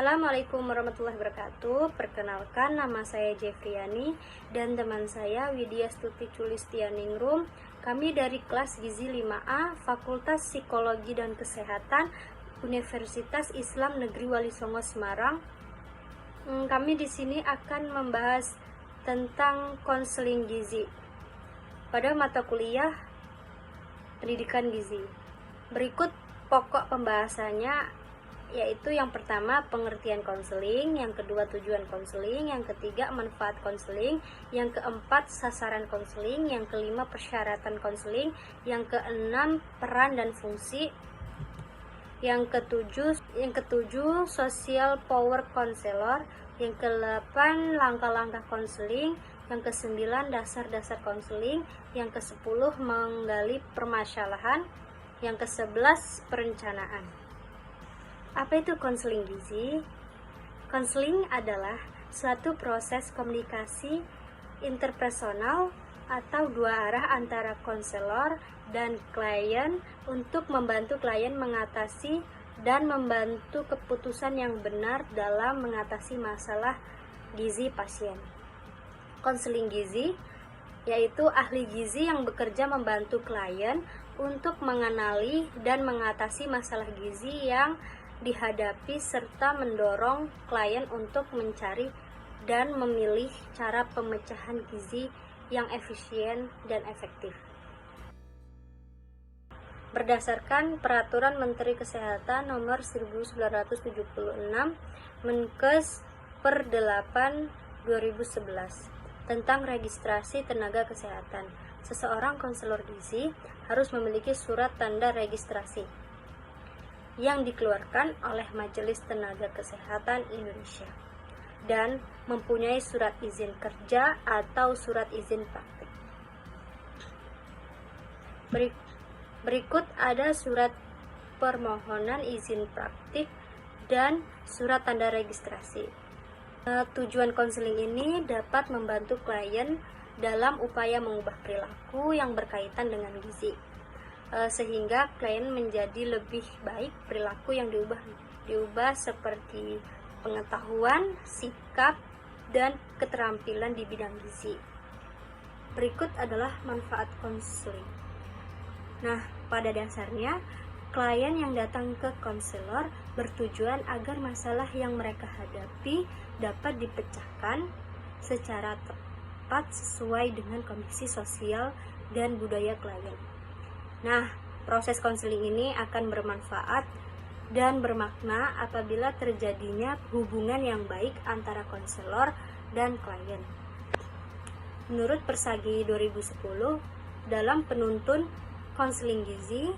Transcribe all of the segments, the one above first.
Assalamualaikum warahmatullahi wabarakatuh. Perkenalkan, nama saya Jeffriani dan teman saya Widya Stuti Culistianingrum. Kami dari kelas Gizi 5A, Fakultas Psikologi dan Kesehatan, Universitas Islam Negeri Wali Songo Semarang. Kami di sini akan membahas tentang konseling gizi pada mata kuliah Pendidikan Gizi. Berikut pokok pembahasannya, yaitu yang pertama pengertian konseling, yang kedua tujuan konseling, yang ketiga manfaat konseling, yang keempat sasaran konseling, yang kelima persyaratan konseling, yang keenam peran dan fungsi, yang ketujuh social power counselor, yang kedelapan langkah-langkah konseling, yang kesembilan dasar-dasar konseling, yang kesepuluh menggali permasalahan, yang kesebelas perencanaan. Apa itu konseling gizi? Konseling adalah suatu proses komunikasi interpersonal atau dua arah antara konselor dan klien untuk membantu klien mengatasi dan membantu keputusan yang benar dalam mengatasi masalah gizi pasien. Konseling gizi yaitu ahli gizi yang bekerja membantu klien untuk mengenali dan mengatasi masalah gizi yang dihadapi serta mendorong klien untuk mencari dan memilih cara pemecahan gizi yang efisien dan efektif. Berdasarkan Peraturan Menteri Kesehatan Nomor 1976 Menkes per 8 2011 tentang registrasi tenaga kesehatan, seseorang konselor gizi harus memiliki surat tanda registrasi yang dikeluarkan oleh Majelis Tenaga Kesehatan Indonesia dan mempunyai surat izin kerja atau surat izin praktik. Berikut ada surat permohonan izin praktik dan surat tanda registrasi. Tujuan konseling ini dapat membantu klien dalam upaya mengubah perilaku yang berkaitan dengan gizi, sehingga klien menjadi lebih baik. Perilaku yang diubah seperti pengetahuan, sikap, dan keterampilan di bidang gizi. Berikut adalah manfaat konseling. Nah, pada dasarnya klien yang datang ke konselor bertujuan agar masalah yang mereka hadapi dapat dipecahkan secara tepat sesuai dengan kondisi sosial dan budaya klien. Nah, proses konseling ini akan bermanfaat dan bermakna apabila terjadinya hubungan yang baik antara konselor dan klien. Menurut Persagi 2010, dalam penuntun konseling gizi,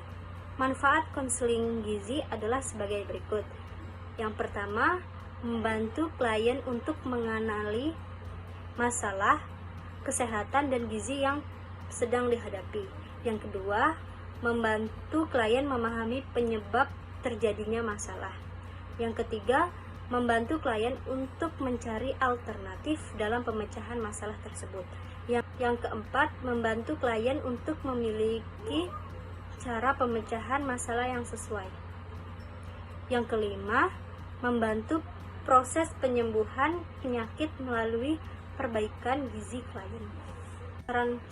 manfaat konseling gizi adalah sebagai berikut. Yang pertama, membantu klien untuk mengenali masalah kesehatan dan gizi yang sedang dihadapi. Yang kedua, membantu klien memahami penyebab terjadinya masalah. Yang ketiga, membantu klien untuk mencari alternatif dalam pemecahan masalah tersebut. Yang keempat, membantu klien untuk memiliki cara pemecahan masalah yang sesuai. Yang kelima, membantu proses penyembuhan penyakit melalui perbaikan gizi klien.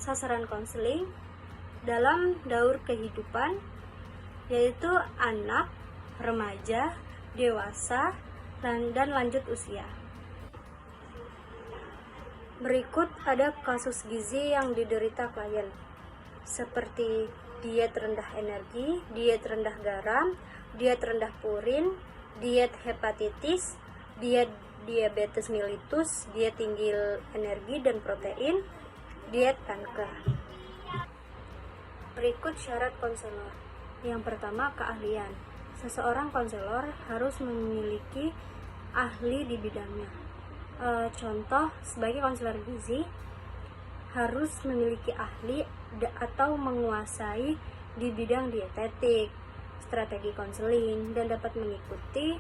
Sasaran konseling dalam daur kehidupan, yaitu anak, remaja, dewasa, dan lanjut usia. Berikut ada kasus gizi yang diderita klien, seperti diet rendah energi, diet rendah garam, diet rendah purin, diet hepatitis, diet diabetes mellitus, diet tinggi energi dan protein, diet kanker. Berikut syarat konselor. Yang pertama, keahlian. Seseorang konselor harus memiliki ahli di bidangnya. Contoh, sebagai konselor gizi harus memiliki ahli atau menguasai di bidang dietetik, strategi konseling, dan dapat mengikuti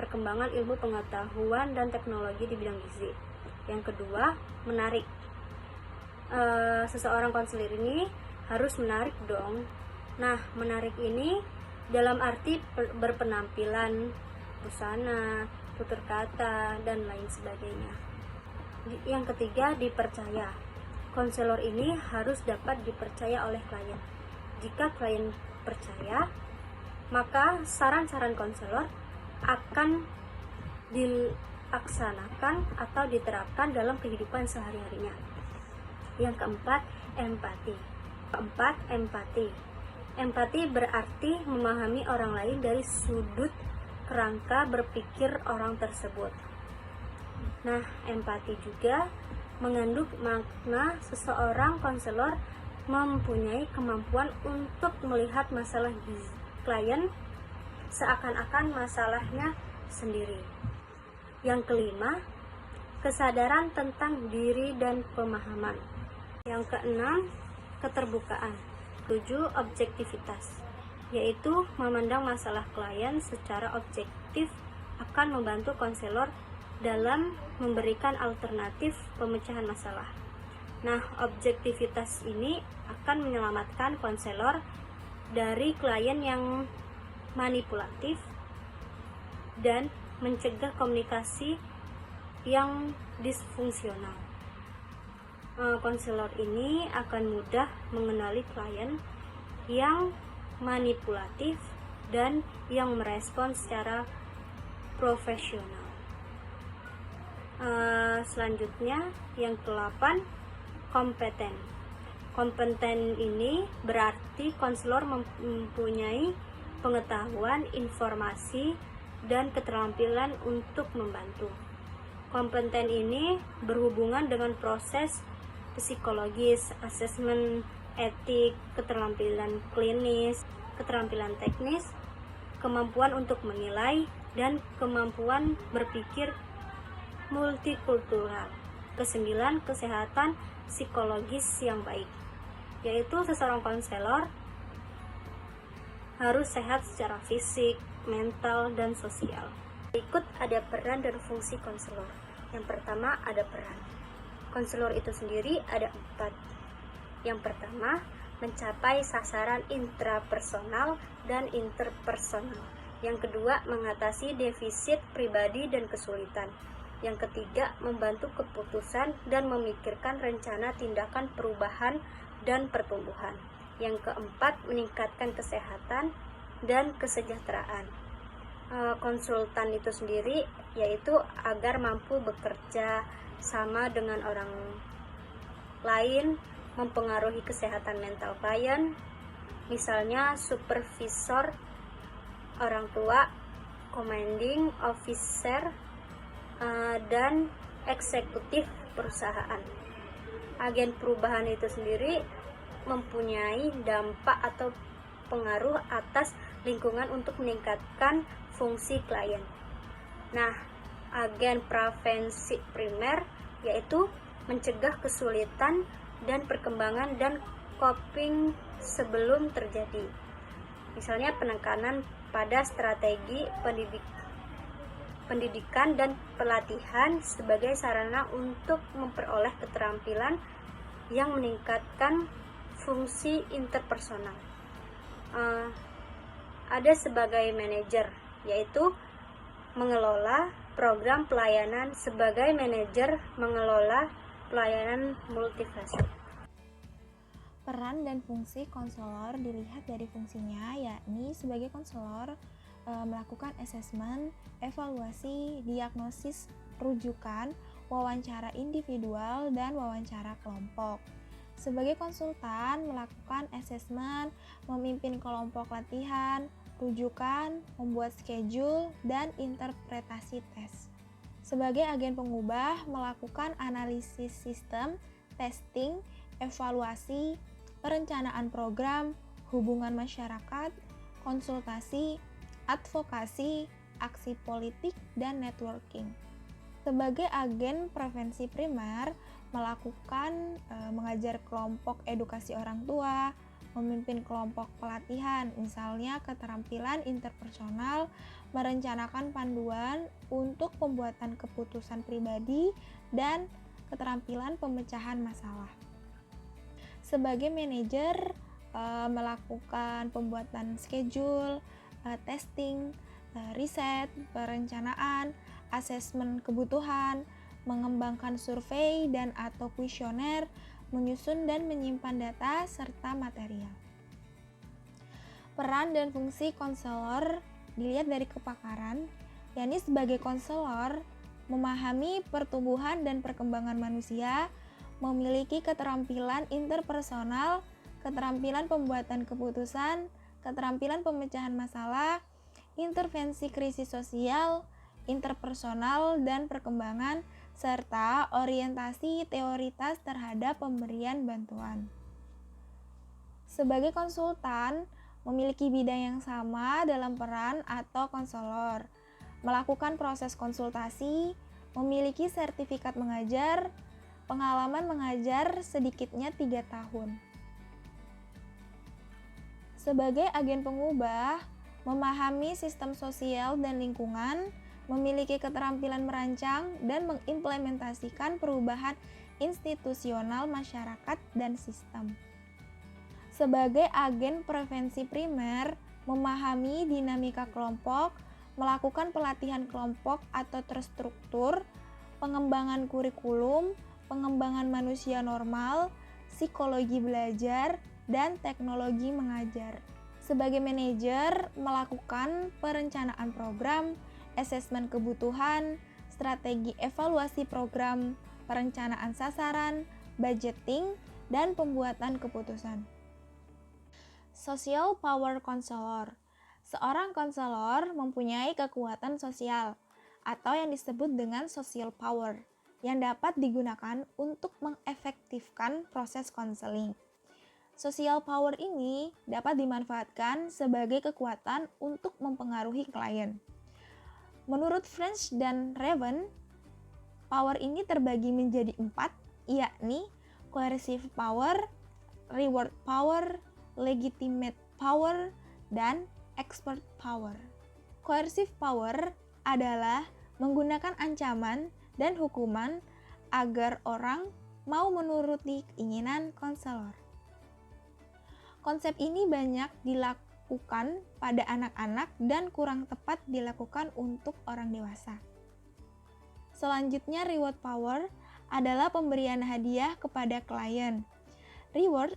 perkembangan ilmu pengetahuan dan teknologi di bidang gizi. Yang kedua, menarik. Seseorang konselor ini harus menarik dong. Nah, menarik ini dalam arti berpenampilan busana, tutur kata, dan lain sebagainya. Yang ketiga, dipercaya. Konselor ini harus dapat dipercaya oleh klien. Jika klien percaya, maka saran-saran konselor akan dilaksanakan atau diterapkan dalam kehidupan sehari-harinya. Yang keempat, empati. Empati berarti memahami orang lain dari sudut kerangka berpikir orang tersebut. Nah, empati juga mengandung makna seseorang konselor mempunyai kemampuan untuk melihat masalah klien seakan-akan masalahnya sendiri. Yang kelima, kesadaran tentang diri dan pemahaman. Yang keenam, keterbukaan. 7, objektivitas, yaitu memandang masalah klien secara objektif akan membantu konselor dalam memberikan alternatif pemecahan masalah. Nah, objektivitas ini akan menyelamatkan konselor dari klien yang manipulatif dan mencegah komunikasi yang disfungsional. Konselor ini akan mudah mengenali klien yang manipulatif dan yang merespons secara profesional. Selanjutnya, yang ke-8, kompeten. Kompeten ini berarti konselor mempunyai pengetahuan, informasi, dan keterampilan untuk membantu. Kompeten ini berhubungan dengan proses psikologis, asesmen etik, keterampilan klinis, keterampilan teknis, kemampuan untuk menilai, dan kemampuan berpikir multikultural. Kesembilan, kesehatan psikologis yang baik, yaitu seseorang konselor harus sehat secara fisik, mental, dan sosial. Berikut ada peran dan fungsi konselor. Yang pertama, ada peran. Konselor itu sendiri ada 4. Yang pertama, mencapai sasaran intrapersonal dan interpersonal. Yang kedua, mengatasi defisit pribadi dan kesulitan. Yang ketiga, membantu keputusan dan memikirkan rencana tindakan perubahan dan pertumbuhan. Yang keempat, meningkatkan kesehatan dan kesejahteraan. Konsultan itu sendiri yaitu agar mampu bekerja sama dengan orang lain, mempengaruhi kesehatan mental klien, misalnya supervisor, orang tua, commanding officer, dan eksekutif perusahaan. Agen perubahan itu sendiri mempunyai dampak atau pengaruh atas lingkungan untuk meningkatkan fungsi klien. Nah, agen prevensi primer yaitu mencegah kesulitan dan perkembangan dan coping sebelum terjadi. Misalnya penekanan pada strategi pendidikan dan pelatihan sebagai sarana untuk memperoleh keterampilan yang meningkatkan fungsi interpersonal. Ada sebagai manajer, yaitu mengelola program pelayanan sebagai manajer mengelola pelayanan multifasilitas. Peran dan fungsi konselor dilihat dari fungsinya, yakni sebagai konselor melakukan asesmen, evaluasi, diagnosis, rujukan, wawancara individual, dan wawancara kelompok. Sebagai konsultan, melakukan asesmen, memimpin kelompok latihan, rujukan, membuat schedule, dan interpretasi tes. Sebagai agen pengubah, melakukan analisis sistem, testing, evaluasi, perencanaan program, hubungan masyarakat, konsultasi, advokasi, aksi politik, dan networking. Sebagai agen prevensi primer, melakukan mengajar kelompok edukasi orang tua, memimpin kelompok pelatihan, misalnya keterampilan interpersonal, merencanakan panduan untuk pembuatan keputusan pribadi, dan keterampilan pemecahan masalah. Sebagai manajer, melakukan pembuatan schedule, testing, riset, perencanaan, asesmen kebutuhan, mengembangkan survei dan atau kuesioner, menyusun dan menyimpan data, serta material. Peran dan fungsi konselor dilihat dari kepakaran, yakni sebagai konselor memahami pertumbuhan dan perkembangan manusia, memiliki keterampilan interpersonal, keterampilan pembuatan keputusan, keterampilan pemecahan masalah, intervensi krisis sosial, interpersonal dan perkembangan, serta orientasi teoritas terhadap pemberian bantuan. Sebagai konsultan, memiliki bidang yang sama dalam peran atau konselor, melakukan proses konsultasi, memiliki sertifikat mengajar, pengalaman mengajar sedikitnya 3 tahun. Sebagai agen pengubah, memahami sistem sosial dan lingkungan, memiliki keterampilan merancang dan mengimplementasikan perubahan institusional masyarakat dan sistem. Sebagai agen prevensi primer, memahami dinamika kelompok, melakukan pelatihan kelompok atau terstruktur, pengembangan kurikulum, pengembangan manusia normal, psikologi belajar, dan teknologi mengajar. Sebagai manajer, melakukan perencanaan program, asesmen kebutuhan, strategi evaluasi program, perencanaan sasaran, budgeting, dan pembuatan keputusan. Social Power Counselor. Seorang konselor mempunyai kekuatan sosial atau yang disebut dengan social power yang dapat digunakan untuk mengefektifkan proses konseling. Social power ini dapat dimanfaatkan sebagai kekuatan untuk mempengaruhi klien. Menurut French dan Raven, power ini terbagi menjadi 4, yakni coercive power, reward power, legitimate power, dan expert power. Coercive power adalah menggunakan ancaman dan hukuman agar orang mau menuruti keinginan konselor. Konsep ini banyak dilakukan pada anak-anak dan kurang tepat dilakukan untuk orang dewasa. Selanjutnya, reward power adalah pemberian hadiah kepada klien. Reward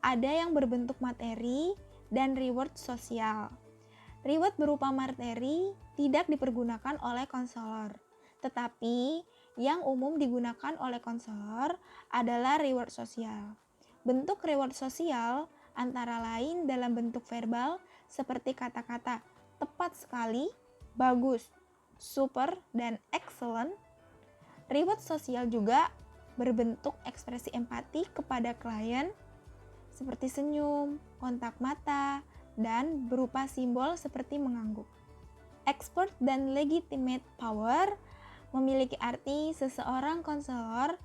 ada yang berbentuk materi dan reward sosial. Reward berupa materi tidak dipergunakan oleh konselor, tetapi yang umum digunakan oleh konselor adalah reward sosial. Bentuk reward sosial antara lain dalam bentuk verbal seperti kata-kata tepat sekali, bagus, super, dan excellent. Reward sosial juga berbentuk ekspresi empati kepada klien seperti senyum, kontak mata, dan berupa simbol seperti mengangguk. Expert dan legitimate power memiliki arti seseorang konselor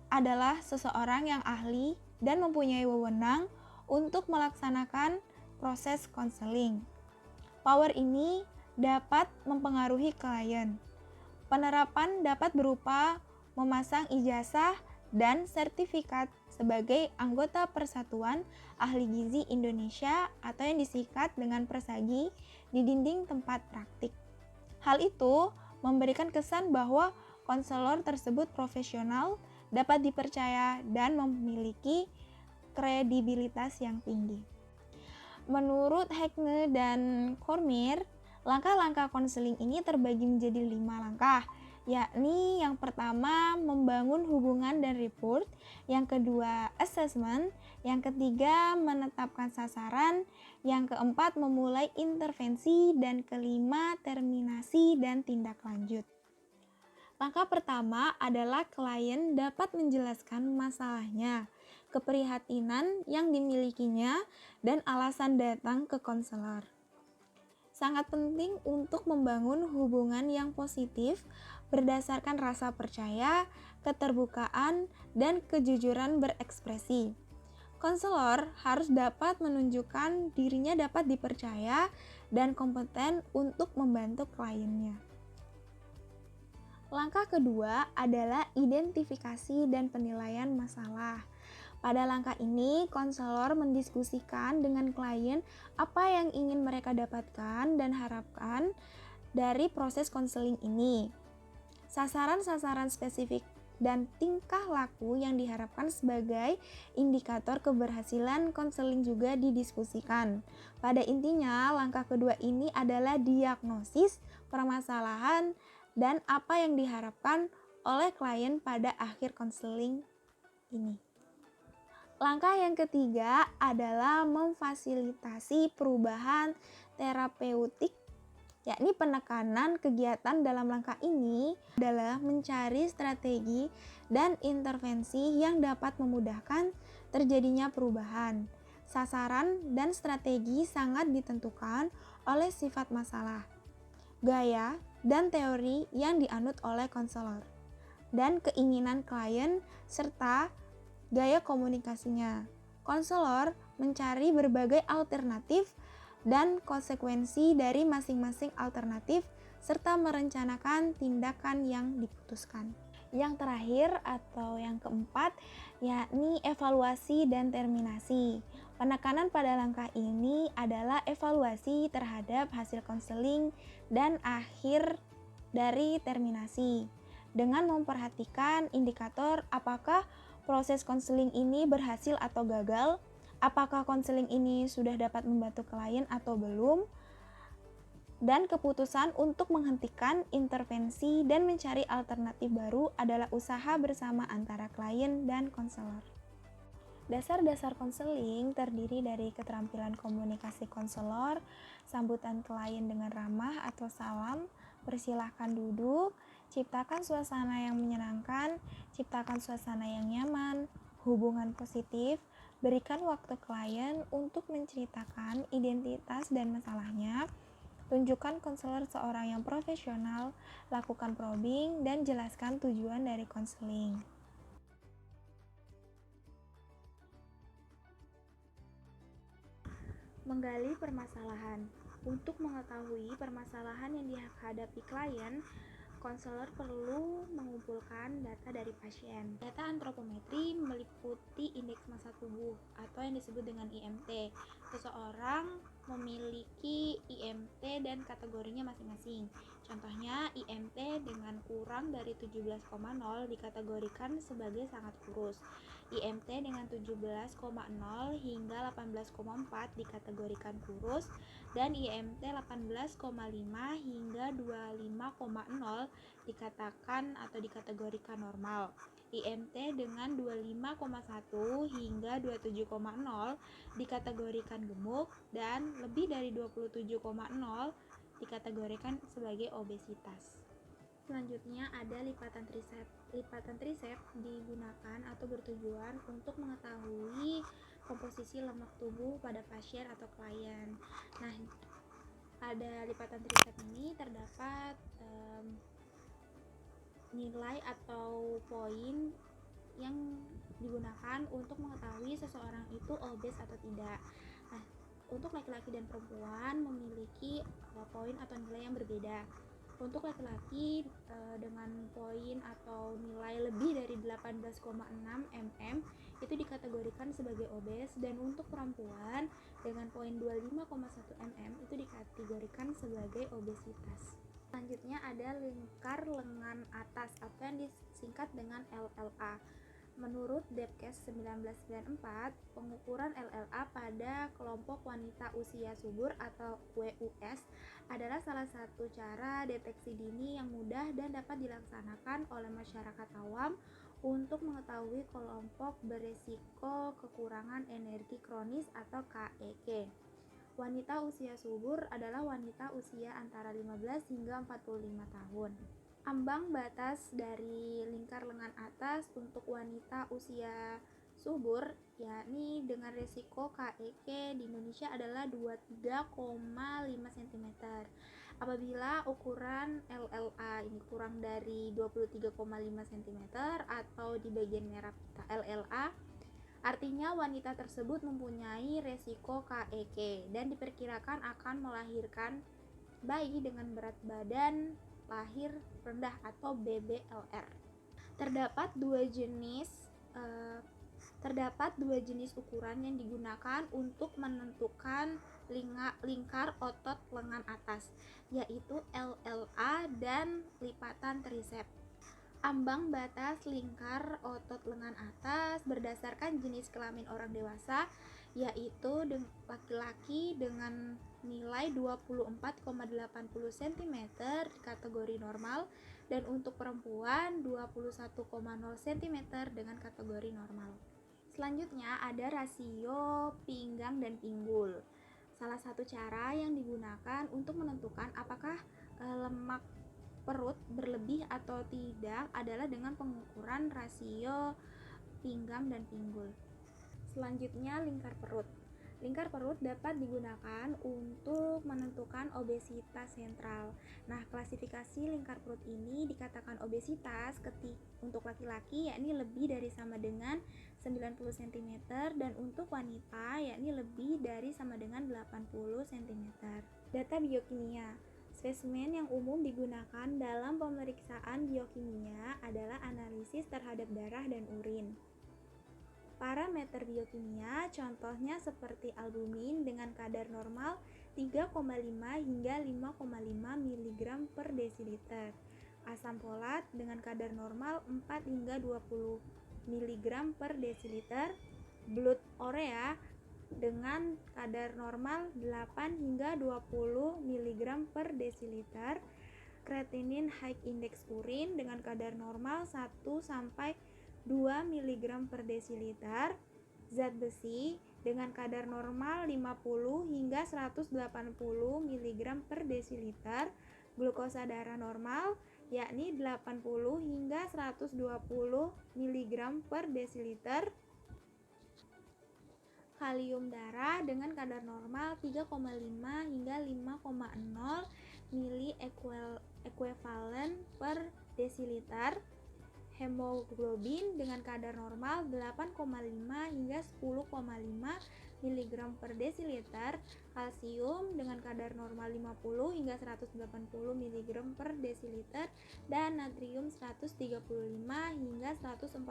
adalah seseorang yang ahli dan mempunyai wewenang untuk melaksanakan proses konseling. Power ini dapat mempengaruhi klien. Penerapan dapat berupa memasang ijazah dan sertifikat sebagai anggota Persatuan Ahli Gizi Indonesia atau yang disingkat dengan Persagi di dinding tempat praktik. Hal itu memberikan kesan bahwa konselor tersebut profesional, dapat dipercaya, dan memiliki kredibilitas yang tinggi. Menurut Hegne dan Cormier, langkah-langkah konseling ini terbagi menjadi 5 langkah, yakni yang pertama membangun hubungan dan report, yang kedua assessment, yang ketiga menetapkan sasaran, yang keempat memulai intervensi, dan kelima terminasi dan tindak lanjut. Langkah pertama adalah klien dapat menjelaskan masalahnya, keprihatinan yang dimilikinya, dan alasan datang ke konselor. Sangat penting untuk membangun hubungan yang positif berdasarkan rasa percaya, keterbukaan, dan kejujuran berekspresi. Konselor harus dapat menunjukkan dirinya dapat dipercaya dan kompeten untuk membantu kliennya. Langkah kedua adalah identifikasi dan penilaian masalah. Pada langkah ini, konselor mendiskusikan dengan klien apa yang ingin mereka dapatkan dan harapkan dari proses konseling ini. Sasaran-sasaran spesifik dan tingkah laku yang diharapkan sebagai indikator keberhasilan konseling juga didiskusikan. Pada intinya, langkah kedua ini adalah diagnosis permasalahan dan apa yang diharapkan oleh klien pada akhir konseling ini. Langkah yang ketiga adalah memfasilitasi perubahan terapeutik, yakni penekanan kegiatan dalam langkah ini adalah mencari strategi dan intervensi yang dapat memudahkan terjadinya perubahan. Sasaran dan strategi sangat ditentukan oleh sifat masalah, gaya, dan teori yang dianut oleh konselor, dan keinginan klien serta gaya komunikasinya. Konselor mencari berbagai alternatif dan konsekuensi dari masing-masing alternatif serta merencanakan tindakan yang diputuskan. Yang terakhir atau yang keempat yakni evaluasi dan terminasi. Penekanan pada langkah ini adalah evaluasi terhadap hasil konseling dan akhir dari terminasi dengan memperhatikan indikator apakah proses konseling ini berhasil atau gagal, apakah konseling ini sudah dapat membantu klien atau belum, dan keputusan untuk menghentikan intervensi dan mencari alternatif baru adalah usaha bersama antara klien dan konselor. Dasar-dasar konseling terdiri dari keterampilan komunikasi konselor, sambutan klien dengan ramah atau salam, persilahkan duduk, ciptakan suasana yang menyenangkan, ciptakan suasana yang nyaman, hubungan positif, berikan waktu klien untuk menceritakan identitas dan masalahnya, tunjukkan konselor seorang yang profesional, lakukan probing, dan jelaskan tujuan dari konseling. Menggali permasalahan. Untuk mengetahui permasalahan yang dihadapi klien, konselor perlu mengumpulkan data dari pasien. Data antropometri meliputi indeks massa tubuh atau yang disebut dengan IMT. Seseorang memiliki IMT dan kategorinya masing-masing. Contohnya, IMT dengan kurang dari 17,0 dikategorikan sebagai sangat kurus. IMT dengan 17,0 hingga 18,4 dikategorikan kurus, dan IMT 18,5 hingga 25,0 dikatakan atau dikategorikan normal. IMT dengan 25,1 hingga 27,0 dikategorikan gemuk, dan lebih dari 27,0 dikategorikan sebagai obesitas. Selanjutnya ada lipatan triceps. Lipatan triceps digunakan atau bertujuan untuk mengetahui komposisi lemak tubuh pada pasien atau klien. Nah, pada lipatan triceps ini terdapat nilai atau poin yang digunakan untuk mengetahui seseorang itu obes atau tidak. Nah, untuk laki-laki dan perempuan memiliki poin atau nilai yang berbeda. Untuk laki-laki dengan poin atau nilai lebih dari 18,6 mm itu dikategorikan sebagai obes, dan untuk perempuan dengan poin 25,1 mm itu dikategorikan sebagai obesitas. Selanjutnya ada lingkar lengan atas atau yang disingkat dengan LLA. Menurut Debkes 1994, pengukuran LLA pada kelompok wanita usia subur atau WUS adalah salah satu cara deteksi dini yang mudah dan dapat dilaksanakan oleh masyarakat awam untuk mengetahui kelompok beresiko kekurangan energi kronis atau KEK. Wanita usia subur adalah wanita usia antara 15 hingga 45 tahun. Ambang batas dari lingkar lengan atas untuk wanita usia subur, yakni dengan resiko KEK di Indonesia adalah 23,5 cm. Apabila ukuran LLA ini kurang dari 23,5 cm atau di bagian merah pita LLA, artinya wanita tersebut mempunyai resiko KEK dan diperkirakan akan melahirkan bayi dengan berat badan lahir rendah atau BBLR. Terdapat dua jenis ukuran yang digunakan untuk menentukan lingkar otot lengan atas, yaitu LLA dan lipatan triceps. Ambang batas lingkar otot lengan atas berdasarkan jenis kelamin orang dewasa, yaitu laki-laki dengan nilai 24,80 cm kategori normal dan untuk perempuan 21,0 cm dengan kategori normal. Selanjutnya ada rasio pinggang dan pinggul. Salah satu cara yang digunakan untuk menentukan apakah lemak perut berlebih atau tidak adalah dengan pengukuran rasio pinggang dan pinggul. Selanjutnya lingkar perut. Lingkar perut dapat digunakan untuk menentukan obesitas sentral. Nah, klasifikasi lingkar perut ini dikatakan obesitas untuk laki-laki yakni lebih dari sama dengan 90 cm dan untuk wanita yakni lebih dari sama dengan 80 cm. Data biokimia. Spesimen yang umum digunakan dalam pemeriksaan biokimia adalah analisis terhadap darah dan urin. Parameter biokimia contohnya seperti albumin dengan kadar normal 3,5 hingga 5,5 mg per desiliter, asam folat dengan kadar normal 4 hingga 20 mg per desiliter, blood urea dengan kadar normal 8 hingga 20 mg per desiliter, creatinine high index urin dengan kadar normal 1 sampai 2 mg per desiliter, zat besi dengan kadar normal 50 hingga 180 mg per desiliter, glukosa darah normal yakni 80 hingga 120 mg per desiliter, kalium darah dengan kadar normal 3,5 hingga 5,0 mili ekuivalen per desiliter, hemoglobin dengan kadar normal 8,5 hingga 10,5 mg per desiliter, kalsium dengan kadar normal 50 hingga 180 mg per desiliter, dan natrium 135 hingga 145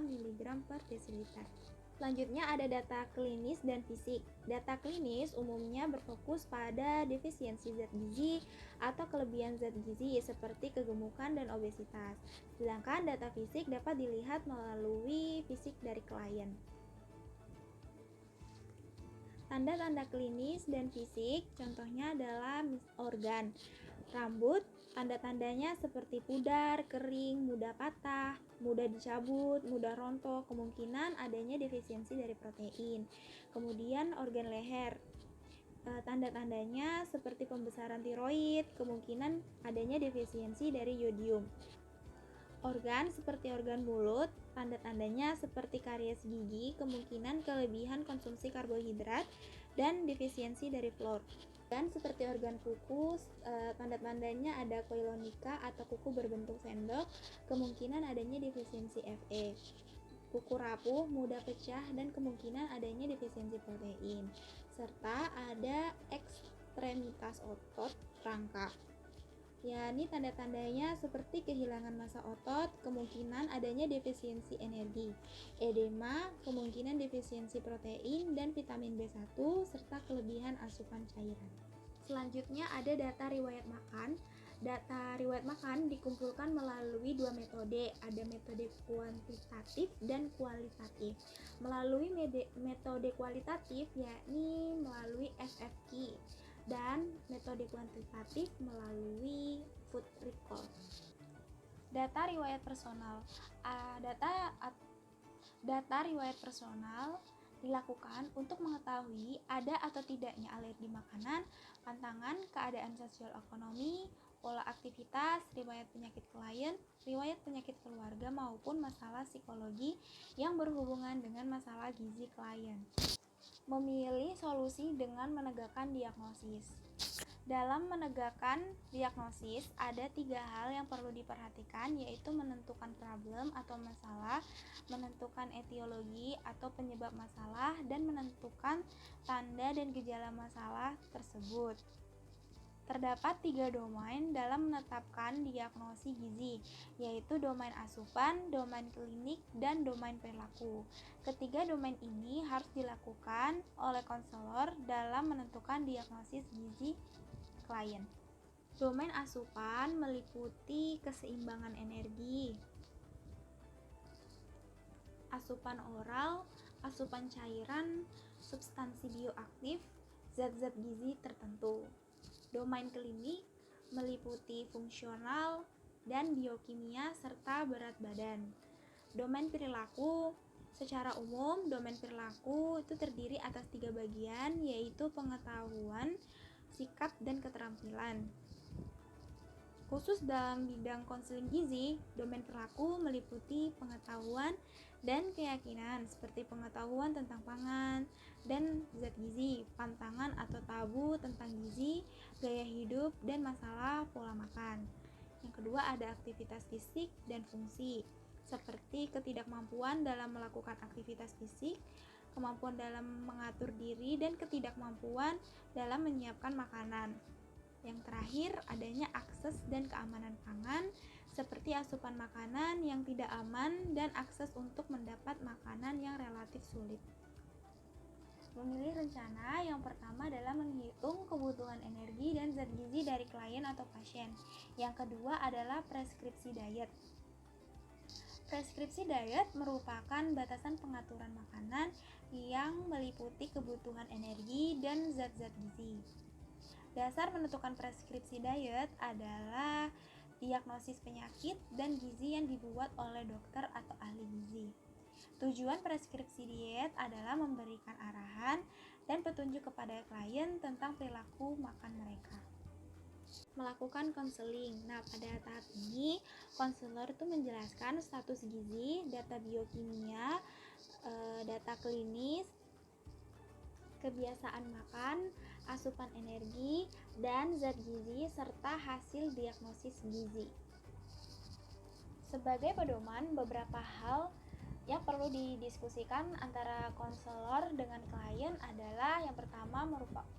mg per desiliter. Selanjutnya ada data klinis dan fisik. Data klinis umumnya berfokus pada defisiensi zat gizi atau kelebihan zat gizi seperti kegemukan dan obesitas. Sedangkan data fisik dapat dilihat melalui fisik dari klien. Tanda-tanda klinis dan fisik contohnya adalah organ. Rambut, tanda-tandanya seperti pudar, kering, mudah patah, mudah dicabut, mudah rontok, kemungkinan adanya defisiensi dari protein. Kemudian organ leher, tanda-tandanya seperti pembesaran tiroid, kemungkinan adanya defisiensi dari yodium. Organ seperti organ mulut, tanda-tandanya seperti karies gigi, kemungkinan kelebihan konsumsi karbohidrat dan defisiensi dari fluor. Dan seperti organ kuku, tanda-tandanya ada koilonika atau kuku berbentuk sendok, kemungkinan adanya defisiensi Fe. Kuku rapuh, mudah pecah, dan kemungkinan adanya defisiensi protein. Serta ada ekstremitas otot rangka. Ya, ini tanda-tandanya seperti kehilangan massa otot, kemungkinan adanya defisiensi energi, edema, kemungkinan defisiensi protein dan vitamin B1, serta kelebihan asupan cairan. Selanjutnya ada data riwayat makan. Data riwayat makan dikumpulkan melalui dua metode, ada metode kuantitatif dan kualitatif. Melalui metode kualitatif yakni melalui FFQ, dan metode kuantitatif melalui food recall. Data riwayat personal. Data riwayat personal dilakukan untuk mengetahui ada atau tidaknya alergi makanan, pantangan, keadaan sosial ekonomi, pola aktivitas, riwayat penyakit klien, riwayat penyakit keluarga maupun masalah psikologi yang berhubungan dengan masalah gizi klien. Memilih solusi dengan menegakkan diagnosis. Dalam menegakkan diagnosis, ada 3 hal yang perlu diperhatikan, yaitu menentukan problem atau masalah, menentukan etiologi atau penyebab masalah, dan menentukan tanda dan gejala masalah tersebut. Terdapat 3 domain dalam menetapkan diagnosis gizi, yaitu domain asupan, domain klinik, dan domain perilaku. Ketiga domain ini harus dilakukan oleh konselor dalam menentukan diagnosis gizi klien. Domain asupan meliputi keseimbangan energi, asupan oral, asupan cairan, substansi bioaktif, zat-zat gizi tertentu. Domain klinik meliputi fungsional dan biokimia serta berat badan. Domain perilaku, secara umum domain perilaku itu terdiri atas 3 bagian, yaitu pengetahuan, sikap, dan keterampilan. Khusus dalam bidang konseling gizi, domain perilaku meliputi pengetahuan dan keyakinan seperti pengetahuan tentang pangan dan zat gizi, pantangan atau tabu tentang gizi, gaya hidup, dan masalah pola makan. Yang kedua ada aktivitas fisik dan fungsi, seperti ketidakmampuan dalam melakukan aktivitas fisik, kemampuan dalam mengatur diri, dan ketidakmampuan dalam menyiapkan makanan. Yang terakhir, adanya akses dan keamanan pangan, seperti asupan makanan yang tidak aman dan akses untuk mendapat makanan yang relatif sulit. Memilih rencana yang pertama adalah menghitung kebutuhan energi dan zat gizi dari klien atau pasien. Yang kedua adalah preskripsi diet. Preskripsi diet merupakan batasan pengaturan makanan yang meliputi kebutuhan energi dan zat-zat gizi. Dasar menentukan preskripsi diet adalah diagnosis penyakit dan gizi yang dibuat oleh dokter atau ahli gizi. Tujuan preskripsi diet adalah memberikan arahan dan petunjuk kepada klien tentang perilaku makan mereka. Melakukan konseling. Nah, pada tahap ini konselor itu menjelaskan status gizi, data biokimia, data klinis, kebiasaan makan, asupan energi, dan zat gizi, serta hasil diagnosis gizi. Sebagai pedoman, beberapa hal yang perlu didiskusikan antara konselor dengan klien adalah yang pertama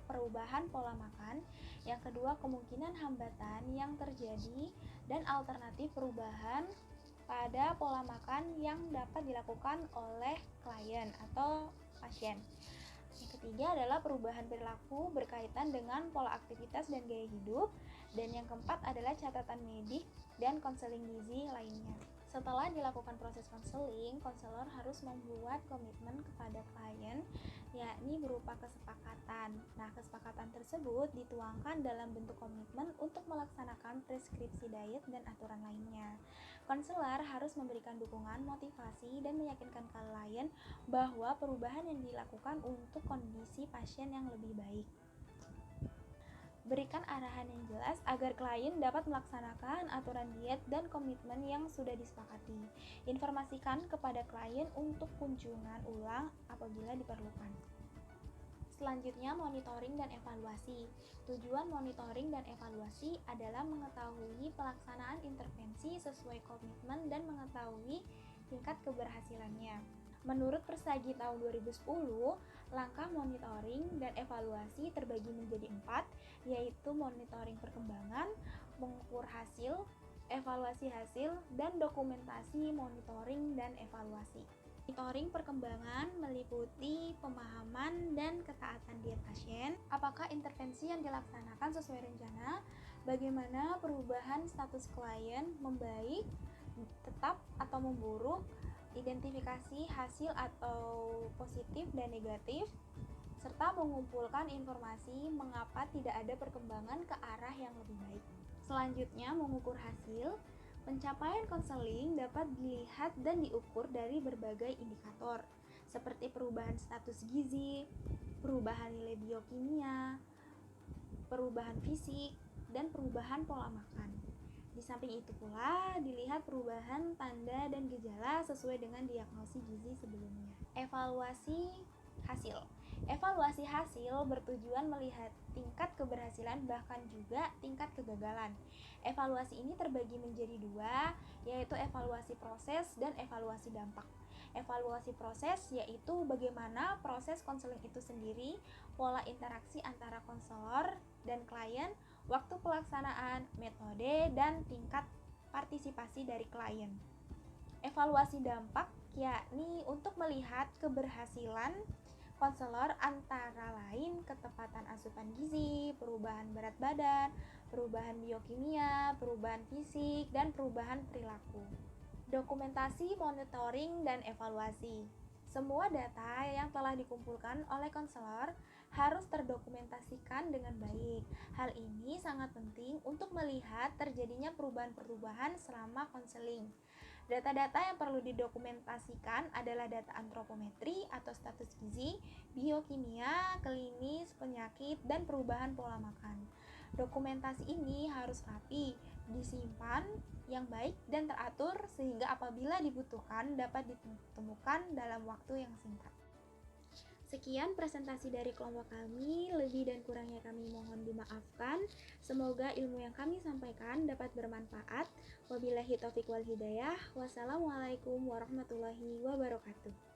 perubahan pola makan, yang kedua kemungkinan hambatan yang terjadi, dan alternatif perubahan pada pola makan yang dapat dilakukan oleh klien atau pasien. Yang ketiga adalah perubahan perilaku berkaitan dengan pola aktivitas dan gaya hidup. Dan yang keempat adalah catatan medik dan konseling gizi lainnya. Setelah dilakukan proses konseling, konselor harus membuat komitmen kepada klien, yakni berupa kesepakatan. Nah, kesepakatan tersebut dituangkan dalam bentuk komitmen untuk melaksanakan preskripsi diet dan aturan lainnya. Konselor harus memberikan dukungan, motivasi, dan meyakinkan klien bahwa perubahan yang dilakukan untuk kondisi pasien yang lebih baik. Berikan arahan yang jelas agar klien dapat melaksanakan aturan diet dan komitmen yang sudah disepakati. Informasikan kepada klien untuk kunjungan ulang apabila diperlukan. Selanjutnya, monitoring dan evaluasi. Tujuan monitoring dan evaluasi adalah mengetahui pelaksanaan intervensi sesuai komitmen dan mengetahui tingkat keberhasilannya. Menurut Persagi tahun 2010, langkah monitoring dan evaluasi terbagi menjadi 4, yaitu monitoring perkembangan, mengukur hasil, evaluasi hasil, dan dokumentasi monitoring dan evaluasi. Monitoring perkembangan meliputi pemahaman dan ketaatan diet pasien, apakah intervensi yang dilaksanakan sesuai rencana, bagaimana perubahan status klien membaik, tetap atau memburuk, identifikasi hasil atau positif dan negatif, serta mengumpulkan informasi mengapa tidak ada perkembangan ke arah yang lebih baik. Selanjutnya, mengukur hasil. Pencapaian konseling dapat dilihat dan diukur dari berbagai indikator, seperti perubahan status gizi, perubahan nilai biokimia, perubahan fisik, dan perubahan pola makan. Di samping itu pula, dilihat perubahan tanda dan gejala sesuai dengan diagnosis gizi sebelumnya. Evaluasi hasil. Evaluasi hasil bertujuan melihat tingkat keberhasilan bahkan juga tingkat kegagalan. Evaluasi ini terbagi menjadi 2, yaitu evaluasi proses dan evaluasi dampak. Evaluasi proses yaitu bagaimana proses konseling itu sendiri, pola interaksi antara konselor dan klien, waktu pelaksanaan, metode, dan tingkat partisipasi dari klien. Evaluasi dampak yakni untuk melihat keberhasilan konselor antara lain ketepatan asupan gizi, perubahan berat badan, perubahan biokimia, perubahan fisik, dan perubahan perilaku. Dokumentasi, monitoring, dan evaluasi. Semua data yang telah dikumpulkan oleh konselor harus terdokumentasikan dengan baik. Hal ini sangat penting untuk melihat terjadinya perubahan-perubahan selama konseling. Data-data yang perlu didokumentasikan adalah data antropometri atau status gizi, biokimia, klinis, penyakit, dan perubahan pola makan. Dokumentasi ini harus rapi, disimpan yang baik dan teratur sehingga apabila dibutuhkan dapat ditemukan dalam waktu yang singkat. Sekian presentasi dari kelompok kami, lebih dan kurangnya kami mohon dimaafkan. Semoga ilmu yang kami sampaikan dapat bermanfaat. Wabillahi taufiq wal hidayah. Wassalamualaikum warahmatullahi wabarakatuh.